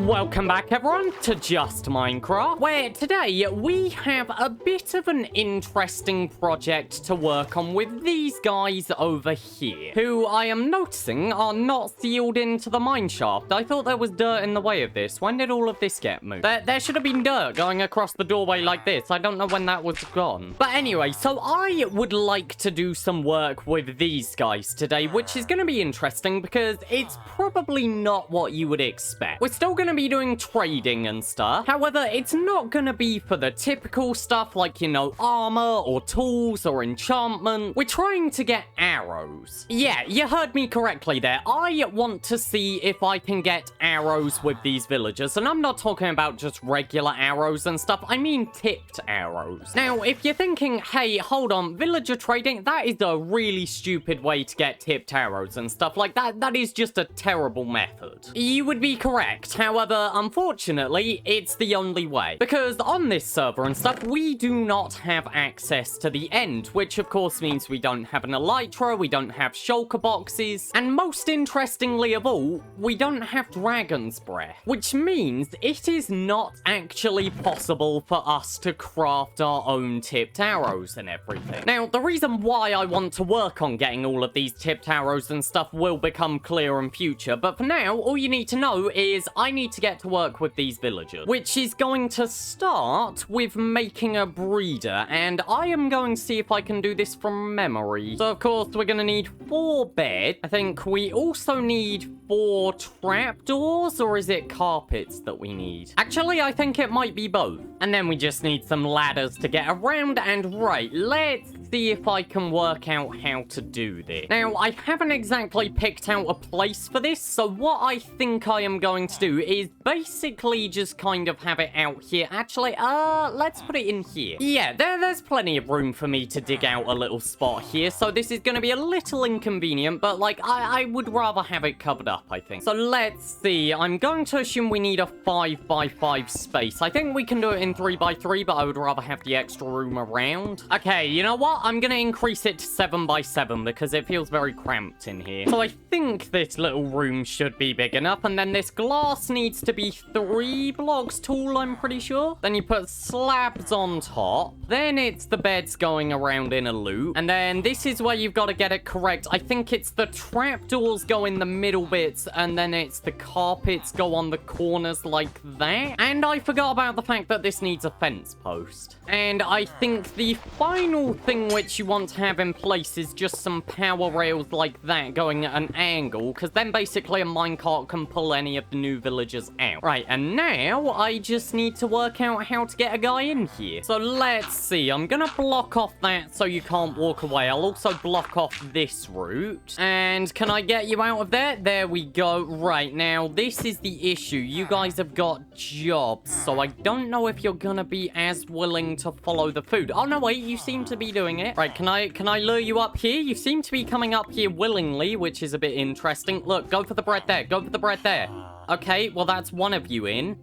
Welcome back everyone to Just Minecraft, where today we have a bit of an interesting project to work on with these guys over here, who I am noticing are not sealed into the mineshaft. I thought there was dirt in the way of this. When did all of this get moved? There should have been dirt going across the doorway like this. I don't know when that was gone. But anyway, so I would like to do some work with these guys today, which is going to be interesting because it's probably not what you would expect. We're still going to be doing trading and stuff. However, it's not going to be for the typical stuff like, you know, armor or tools or enchantment. We're trying to get arrows. Yeah, you heard me correctly there. I want to see if I can get arrows with these villagers. And I'm not talking about just regular arrows and stuff. I mean tipped arrows. Now, if you're thinking, hey, hold on, villager trading, that is a really stupid way to get tipped arrows and stuff like that. That is just a terrible method. You would be correct. However, unfortunately, it's the only way. Because on this server and stuff, we do not have access to the end, which of course means we don't have an elytra, we don't have shulker boxes, and most interestingly of all, we don't have dragon's breath, which means it is not actually possible for us to craft our own tipped arrows and everything. Now, the reason why I want to work on getting all of these tipped arrows and stuff will become clear in future, but for now, all you need to know is I need to get to work with these villagers, which is going to start with making a breeder, and I am going to see if I can do this from memory. So, of course, we're going to need 4 beds. I think we also need 4 trapdoors, or is it carpets that we need? Actually, I think it might be both. And then we just need some ladders to get around, and right, let's see if I can work out how to do this. Now, I haven't exactly picked out a place for this, so what I think I am going to do is basically just kind of have it out here. Actually, let's put it in here. Yeah, there's plenty of room for me to dig out a little spot here, so this is going to be a little inconvenient, but like, I would rather have it covered up, I think. So let's see, I'm going to assume we need a 5x5 space. I think we can do it in 3x3, but I would rather have the extra room around. Okay, you know what? I'm going to increase it to 7x7 because it feels very cramped in here. So I think this little room should be big enough, and then this glass needs to be 3 blocks tall, I'm pretty sure. Then you put slabs on top. Then it's the beds going around in a loop. And then this is where you've got to get it correct. I think it's the trapdoors go in the middle bits, and then it's the carpets go on the corners like that. And I forgot about the fact that this needs a fence post. And I think the final thing which you want to have in place is just some power rails like that going at an angle, because then basically a minecart can pull any of the new villagers out. Right, and now I just need to work out how to get a guy in here. So let's see, I'm gonna block off that so you can't walk away. I'll also block off this route. And can I get you out of there? There we go. Right, now this is the issue. You guys have got jobs, so I don't know if you're gonna be as willing to follow the food. Oh no, wait, you seem to be doing it. Right, can I lure you up here? You seem to be coming up here willingly, which is a bit interesting. Look, go for the bread there. Go for the bread there. Okay, well, that's one of you in.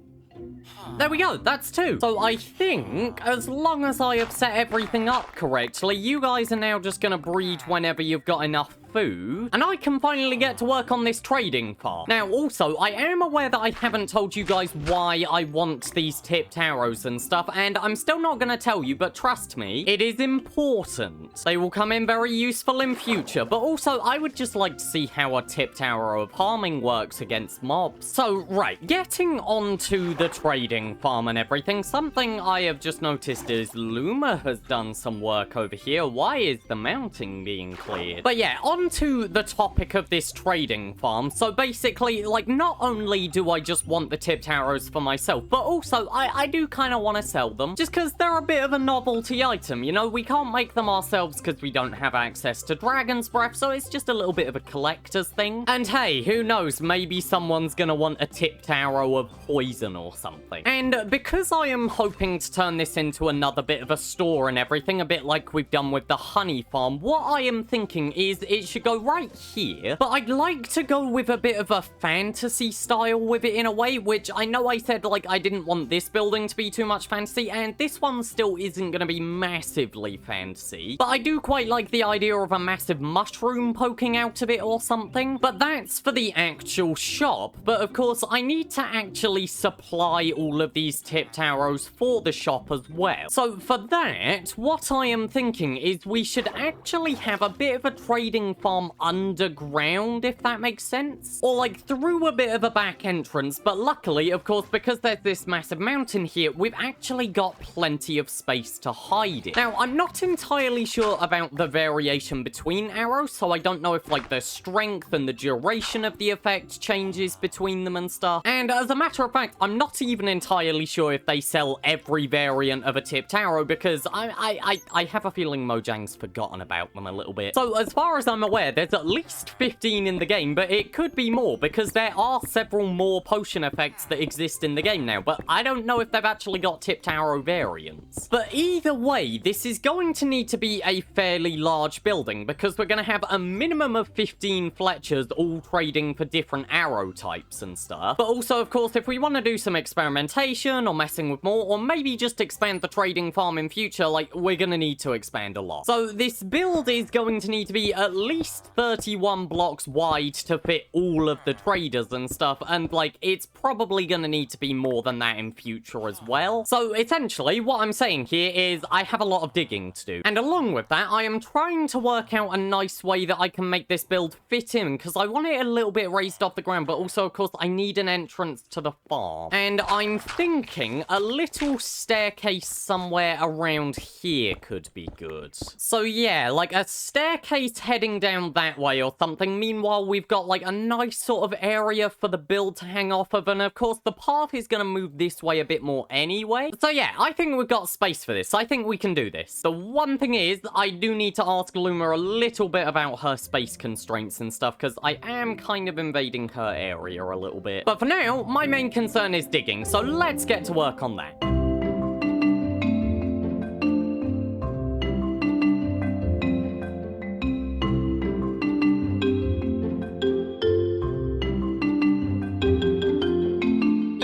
There we go, that's 2. So I think as long as I have set everything up correctly, you guys are now just gonna breed whenever you've got enough food, and I can finally get to work on this trading farm. Now, also, I am aware that I haven't told you guys why I want these tipped arrows and stuff, and I'm still not gonna tell you, but trust me, it is important. They will come in very useful in future, but also, I would just like to see how a tipped arrow of harming works against mobs. So, right, getting onto the trading farm and everything, something I have just noticed is Luma has done some work over here. Why is the mounting being cleared? But yeah, on to the topic of this trading farm. So basically, like, not only do I just want the tipped arrows for myself, but also I do kind of want to sell them just because they're a bit of a novelty item. You know, we can't make them ourselves because we don't have access to dragon's breath, so it's just a little bit of a collector's thing. And hey, who knows, maybe someone's gonna want a tipped arrow of poison or something. And because I am hoping to turn this into another bit of a store and everything, a bit like we've done with the honey farm, what I am thinking is it should go right here. But I'd like to go with a bit of a fantasy style with it in a way, which I know I said, like, I didn't want this building to be too much fantasy, and this one still isn't going to be massively fantasy. But I do quite like the idea of a massive mushroom poking out of it or something. But that's for the actual shop. But of course, I need to actually supply all of these tipped arrows for the shop as well. So for that, what I am thinking is we should actually have a bit of a trading farm underground, if that makes sense. Or like through a bit of a back entrance. But luckily, of course, because there's this massive mountain here, we've actually got plenty of space to hide it. Now, I'm not entirely sure about the variation between arrows, so I don't know if like the strength and the duration of the effect changes between them and stuff. And as a matter of fact, I'm not even entirely sure if they sell every variant of a tipped arrow, because I have a feeling Mojang's forgotten about them a little bit. So as far as I'm aware, there's at least 15 in the game, but it could be more, because there are several more potion effects that exist in the game now, but I don't know if they've actually got tipped arrow variants. But either way, this is going to need to be a fairly large building, because we're going to have a minimum of 15 Fletchers all trading for different arrow types and stuff. But also, of course, if we want to do some experimentation or messing with more, or maybe just expand the trading farm in future, like, we're going to need to expand a lot. So this build is going to need to be at least 31 blocks wide to fit all of the traders and stuff, and like, it's probably going to need to be more than that in future as well. So essentially, what I'm saying here is I have a lot of digging to do. And along with that, I am trying to work out a nice way that I can make this build fit in, because I want it a little bit raised off the ground, but also, of course, I need an entrance to the farm. And I'm thinking a little staircase somewhere around here could be good. So yeah, like a staircase heading down that way or something. Meanwhile, we've got like a nice sort of area for the build to hang off of, and of course, the path is going to move this way a bit more anyway. So yeah, I think we've got space for this. I think we can do this. The one thing is, I do need to ask Luma a little bit about her space constraints and stuff, because I am kind of invading her area a little bit. But for now, my main concern is digging, so let's get to work on that.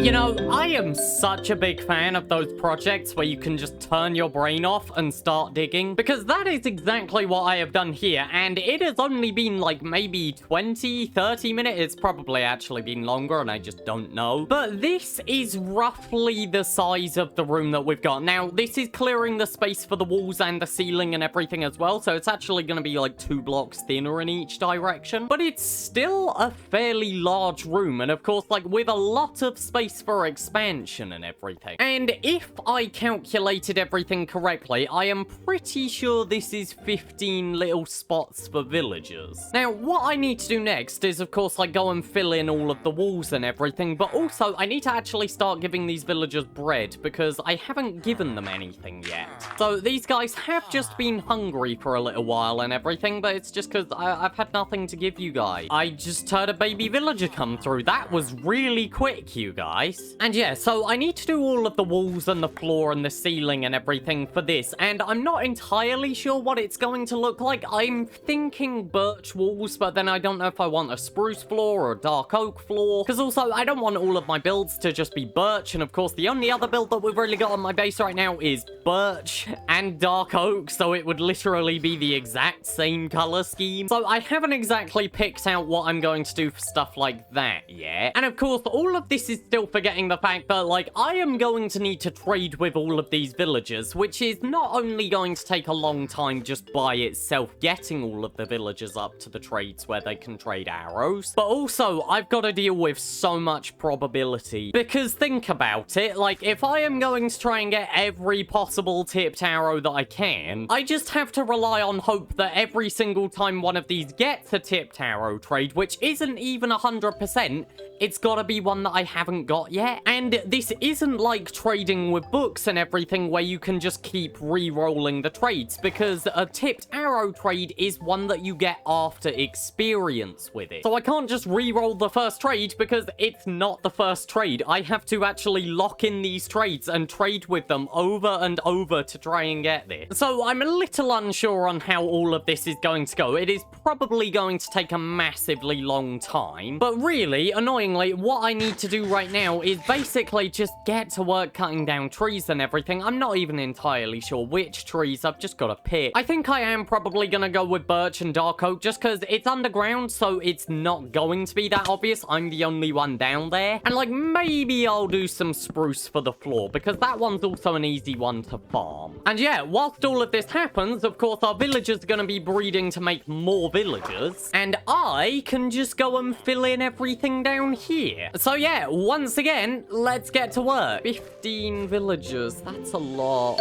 You know, I am such a big fan of those projects where you can just turn your brain off and start digging, because that is exactly what I have done here, and it has only been like maybe 20, 30 minutes. It's probably actually been longer and I just don't know. But this is roughly the size of the room that we've got. Now, this is clearing the space for the walls and the ceiling and everything as well, so it's actually going to be like 2 blocks thinner in each direction. But it's still a fairly large room, and of course, like, with a lot of space for expansion and everything. And if I calculated everything correctly, I am pretty sure this is 15 little spots for villagers. Now, what I need to do next is, of course, like, go and fill in all of the walls and everything, but also I need to actually start giving these villagers bread, because I haven't given them anything yet. So these guys have just been hungry for a little while and everything, but it's just because I've had nothing to give you guys. I just heard a baby villager come through. That was really quick, you guys. And yeah, so I need to do all of the walls and the floor and the ceiling and everything for this, and I'm not entirely sure what it's going to look like. I'm thinking birch walls, but then I don't know if I want a spruce floor or a dark oak floor, because also I don't want all of my builds to just be birch, and of course the only other build that we've really got on my base right now is birch and dark oak, so it would literally be the exact same color scheme. So I haven't exactly picked out what I'm going to do for stuff like that yet. And of course, all of this is still forgetting the fact that, like, I am going to need to trade with all of these villagers, which is not only going to take a long time just by itself getting all of the villagers up to the trades where they can trade arrows, but also I've got to deal with so much probability. Because think about it, like, if I am going to try and get every possible tipped arrow that I can, I just have to rely on hope that every single time one of these gets a tipped arrow trade, which isn't even 100%, it's gotta be one that I haven't got yet. And this isn't like trading with books and everything where you can just keep re-rolling the trades, because a tipped arrow trade is one that you get after experience with it. So I can't just re-roll the first trade because it's not the first trade. I have to actually lock in these trades and trade with them over and over to try and get this. So I'm a little unsure on how all of this is going to go. It is probably going to take a massively long time. But really, annoyingly, what I need to do right now is basically just get to work cutting down trees and everything. I'm not even entirely sure which trees. I've just got to pick. I think I am probably going to go with birch and dark oak just because it's underground, so it's not going to be that obvious. I'm the only one down there. And like, maybe I'll do some spruce for the floor because that one's also an easy one to farm. And yeah, whilst all of this happens, of course, our villagers are going to be breeding to make more villagers. And I can just go and fill in everything down here. So yeah, once again, let's get to work. 15 villagers. That's a lot.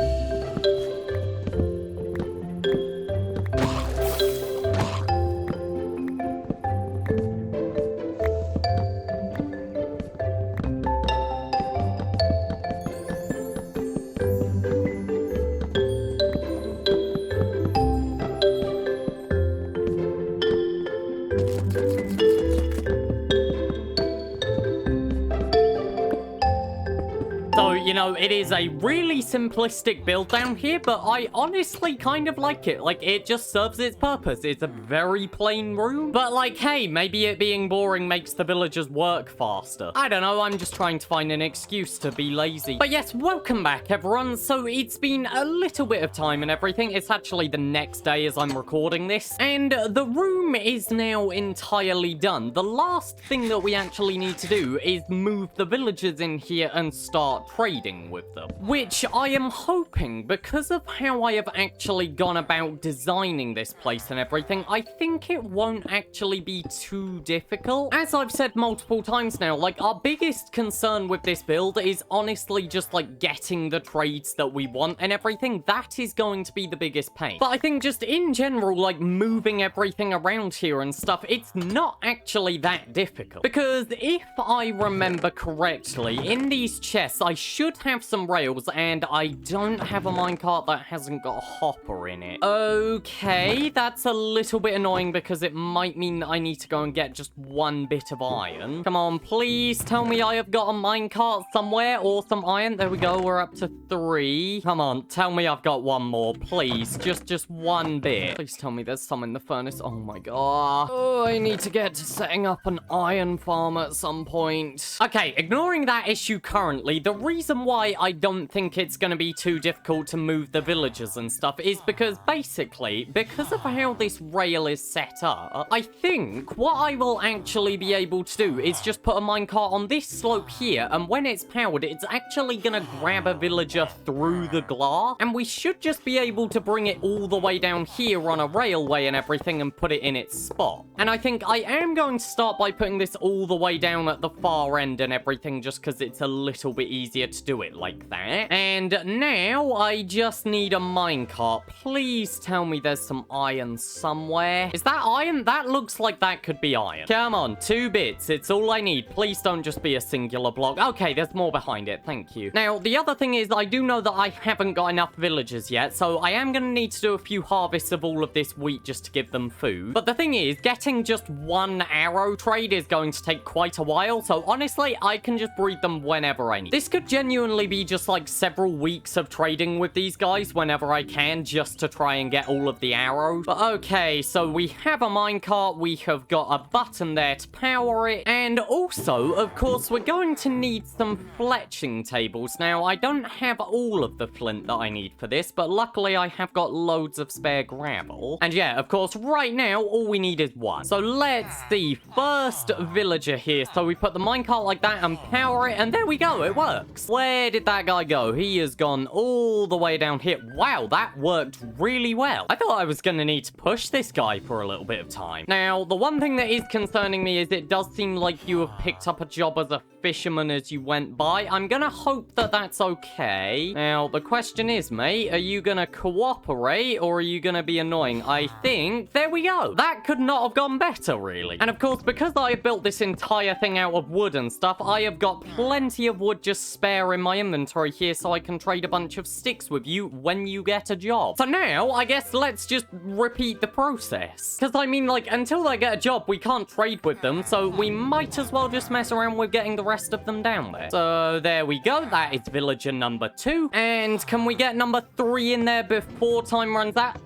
You know, it is a really simplistic build down here, but I honestly kind of like it. Like, it just serves its purpose. It's a very plain room. But like, hey, maybe it being boring makes the villagers work faster. I don't know, I'm just trying to find an excuse to be lazy. But yes, welcome back, everyone. So it's been a little bit of time and everything. It's actually the next day as I'm recording this. And the room is now entirely done. The last thing that we actually need to do is move the villagers in here and start trading with them, which I am hoping, because of how I have actually gone about designing this place and everything, I think it won't actually be too difficult. As I've said multiple times now, like, our biggest concern with this build is honestly just like getting the trades that we want and everything. That is going to be the biggest pain. But I think just in general, like moving everything around here and stuff, it's not actually that difficult, because if I remember correctly, in these chests I should have some rails, and I don't have a minecart that hasn't got a hopper in it. Okay, that's a little bit annoying because it might mean that I need to go and get just one bit of iron. Come on, please tell me I have got a minecart somewhere or some iron. There we go, we're up to 3. Come on, tell me I've got one more, please. Just one bit. Please tell me there's some in the furnace. Oh my god. Oh, I need to get to setting up an iron farm at some point. Okay, ignoring that issue currently, the reason why I don't think it's going to be too difficult to move the villagers and stuff is because basically, because of how this rail is set up, I think what I will actually be able to do is just put a minecart on this slope here, and when it's powered, it's actually going to grab a villager through the glass, and we should just be able to bring it all the way down here on a railway and everything and put it in its spot. And I think I am going to start by putting this all the way down at the far end and everything, just because it's a little bit easier to do it like that. And now I just need a minecart. Please tell me there's some iron somewhere. Is that iron? That looks like that could be iron. Come on, 2 bits. It's all I need. Please don't just be a singular block. Okay, there's more behind it. Thank you. Now, the other thing is I do know that I haven't got enough villagers yet, so I am going to need to do a few harvests of all of this wheat just to give them food. But the thing is, getting just one arrow trade is going to take quite a while, so honestly, I can just breed them whenever I need. This could genuinely be just like several weeks of trading with these guys whenever I can, just to try and get all of the arrows. But okay, so we have a minecart, we have got a button there to power it, and also, of course, we're going to need some fletching tables. Now, I don't have all of the flint that I need for this, but luckily I have got loads of spare gravel. And yeah, of course, right now, all we need is one. So let's see, first villager here. So we put the minecart like that and power it, and there we go, it works. Where did that guy go? He has gone all the way down here. Wow, that worked really well. I thought I was gonna need to push this guy for a little bit of time. Now, the one thing that is concerning me is it does seem like you have picked up a job as a fisherman as you went by. I'm gonna hope that that's okay. Now, the question is, mate, are you gonna cooperate or are you gonna be annoying? I think, there we go. That could not have gone better, really. And of course, because I built this entire thing out of wood and stuff, I have got plenty of wood just spare in my inventory here so I can trade a bunch of sticks with you when you get a job. So now, I guess let's just repeat the process. Because, I mean, like, until they get a job, we can't trade with them, so we might as well just mess around with getting the rest of them down there. So, there we go. That is villager number 2. And can we get number 3 in there before time runs out?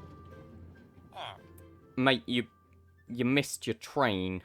Mate, you missed your train.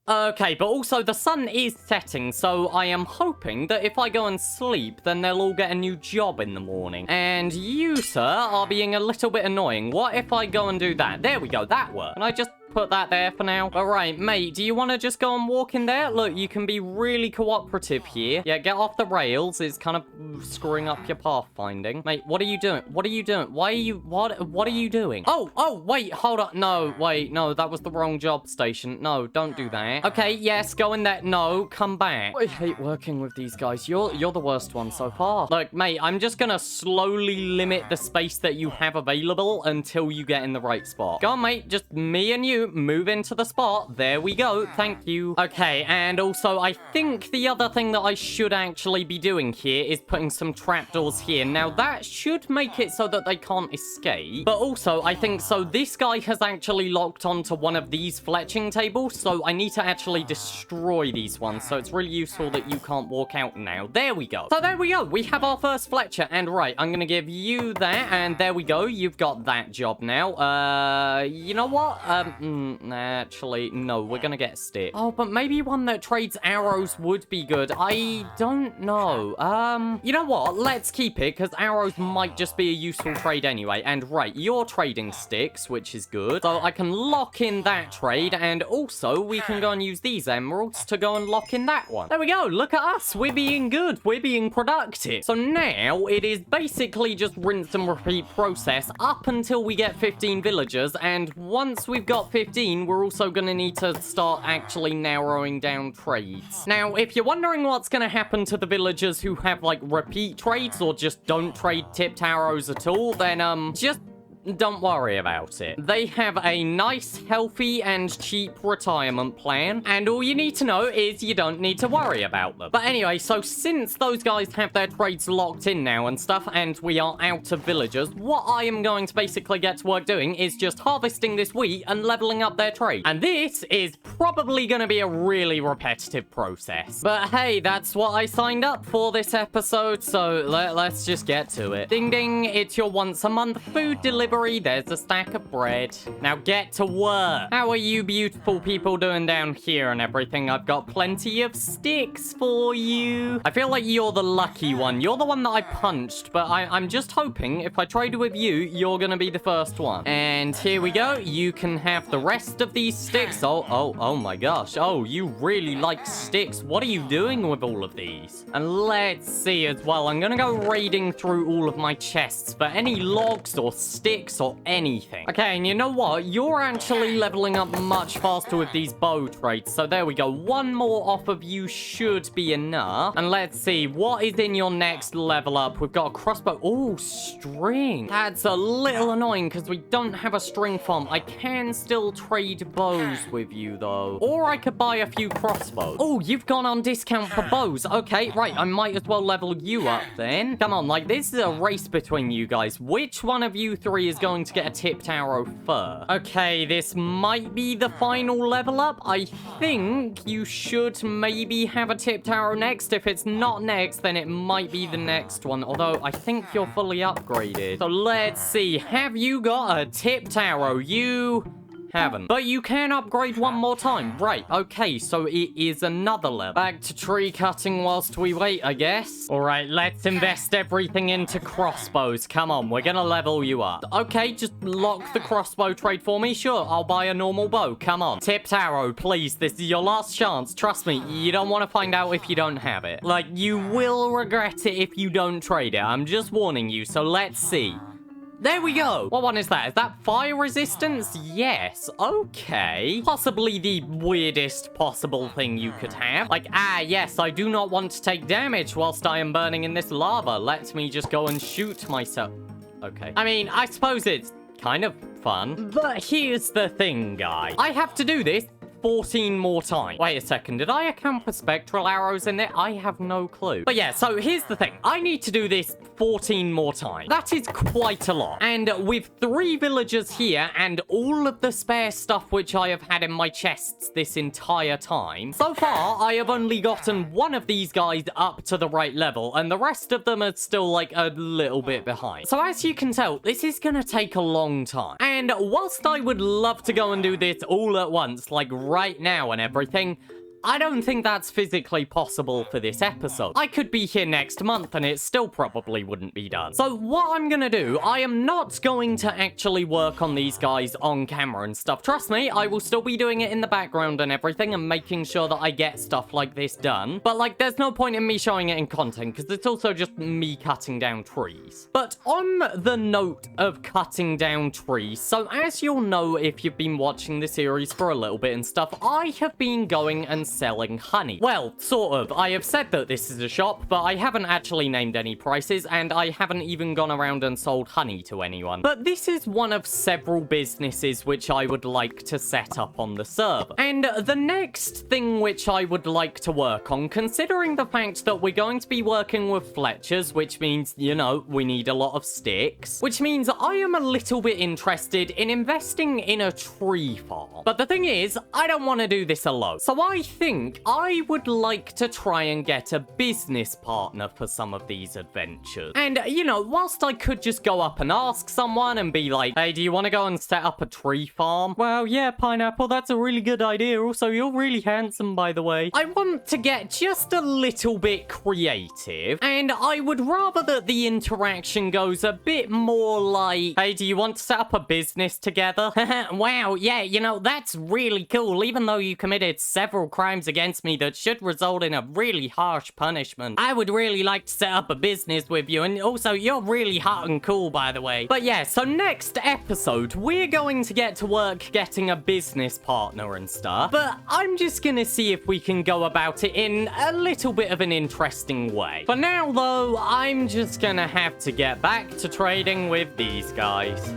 Okay, but also the sun is setting, so I am hoping that if I go and sleep, then they'll all get a new job in the morning. And you, sir, are being a little bit annoying. What if I go and do that? There we go, that worked. Can I just put that there for now? Alright, mate, do you want to just go and walk in there? Look, you can be really cooperative here. Yeah, get off the rails. It's kind of screwing up your pathfinding. Mate, what are you doing? What are you doing? Why are you... What are you doing? Oh, wait, hold on. No, wait, no, that was the wrong job station. No, don't do that. Okay, yes, go in there. No, come back. I hate working with these guys. You're the worst one so far. Look, mate, I'm just gonna slowly limit the space that you have available until you get in the right spot. Go on, mate, just me and you. Move into the spot. There we go. Thank you. Okay, and also, I think the other thing that I should actually be doing here is putting some trapdoors here. Now, that should make it so that they can't escape. But also, I think, so this guy has actually locked onto one of these fletching tables, so I need to actually destroy these ones. So it's really useful that you can't walk out now. There we go. So there we go. We have our first fletcher. And right, I'm going to give you that. And there we go. You've got that job now. You know what? Actually, no, we're gonna get a stick. Oh, but maybe one that trades arrows would be good. I don't know. You know what? Let's keep it, because arrows might just be a useful trade anyway. And right, you're trading sticks, which is good. So I can lock in that trade, and also we can go and use these emeralds to go and lock in that one. There we go. Look at us. We're being good. We're being productive. So now it is basically just rinse and repeat process up until we get 15 villagers, and once we've got 15, we're also going to need to start actually narrowing down trades. Now, if you're wondering what's going to happen to the villagers who have, like, repeat trades or just don't trade tipped arrows at all, then, just don't worry about it. They have a nice, healthy, and cheap retirement plan, and all you need to know is you don't need to worry about them. But anyway, so since those guys have their trades locked in now and stuff, and we are out of villagers, what I am going to basically get to work doing is just harvesting this wheat and leveling up their trade. And this is probably going to be a really repetitive process. But hey, that's what I signed up for this episode, so let's just get to it. Ding ding, it's your once a month food delivery. There's a stack of bread. Now get to work. How are you beautiful people doing down here and everything? I've got plenty of sticks for you. I feel like you're the lucky one. You're the one that I punched, but I'm just hoping if I trade with you, you're gonna be the first one. And here we go. You can have the rest of these sticks. Oh my gosh. Oh, you really like sticks. What are you doing with all of these? And let's see as well. I'm gonna go raiding through all of my chests for any logs or sticks or anything. Okay, and you know what? You're actually leveling up much faster with these bow trades. So there we go. One more off of you should be enough. And let's see. What is in your next level up? We've got a crossbow. Oh, string. That's a little annoying because we don't have a string farm. I can still trade bows with you, though. Or I could buy a few crossbows. Oh, you've gone on discount for bows. Okay, right. I might as well level you up then. Come on, like, this is a race between you guys. Which one of you three is going to get a tipped arrow first? Okay, this might be the final level up. I think you should maybe have a tipped arrow next. If it's not next, then it might be the next one. Although, I think you're fully upgraded. So let's see. Have you got a tipped arrow? You haven't. But you can upgrade one more time. Right, okay, so it is another level. Back to tree cutting whilst we wait, I guess. Alright, let's invest everything into crossbows. Come on, we're gonna level you up. Okay, just lock the crossbow trade for me. Sure, I'll buy a normal bow. Come on. Tipped arrow, please. This is your last chance. Trust me, you don't want to find out if you don't have it. Like, you will regret it if you don't trade it. I'm just warning you, so let's see. There we go. What one is that? Is that fire resistance? Yes. Okay. Possibly the weirdest possible thing you could have. Like, yes, I do not want to take damage whilst I am burning in this lava. Let me just go and shoot myself. Okay. I mean, I suppose it's kind of fun. But here's the thing, guys. I have to do this 14 more times. Wait a second, did I account for spectral arrows in it? I have no clue. But yeah, so here's the thing. I need to do this 14 more times. That is quite a lot. And with 3 villagers here and all of the spare stuff which I have had in my chests this entire time, so far I have only gotten one of these guys up to the right level and the rest of them are still like a little bit behind. So as you can tell, this is gonna take a long time. And whilst I would love to go and do this all at once, like right now and everything, I don't think that's physically possible for this episode. I could be here next month and it still probably wouldn't be done. So what I'm gonna do, I am not going to actually work on these guys on camera and stuff. Trust me, I will still be doing it in the background and everything and making sure that I get stuff like this done. But like, there's no point in me showing it in content because it's also just me cutting down trees. But on the note of cutting down trees, so as you'll know if you've been watching the series for a little bit and stuff, I have been going and selling honey. Well, sort of. I have said that this is a shop, but I haven't actually named any prices, and I haven't even gone around and sold honey to anyone. But this is one of several businesses which I would like to set up on the server. And the next thing which I would like to work on, considering the fact that we're going to be working with Fletchers, which means, you know, we need a lot of sticks, which means I am a little bit interested in investing in a tree farm. But the thing is, I don't want to do this alone. So I think I would like to try and get a business partner for some of these adventures. And, you know, whilst I could just go up and ask someone and be like, hey, do you want to go and set up a tree farm? Well, yeah, Pineapple, that's a really good idea. Also, you're really handsome, by the way. I want to get just a little bit creative, and I would rather that the interaction goes a bit more like, hey, do you want to set up a business together? Wow, yeah, you know, that's really cool, even though you committed several crimes against me that should result in a really harsh punishment. I would really like to set up a business with you, and also you're really hot and cool, by the way. But yeah, so next episode, we're going to get to work getting a business partner and stuff, but I'm just gonna see if we can go about it in a little bit of an interesting way. For now, though, I'm just gonna have to get back to trading with these guys.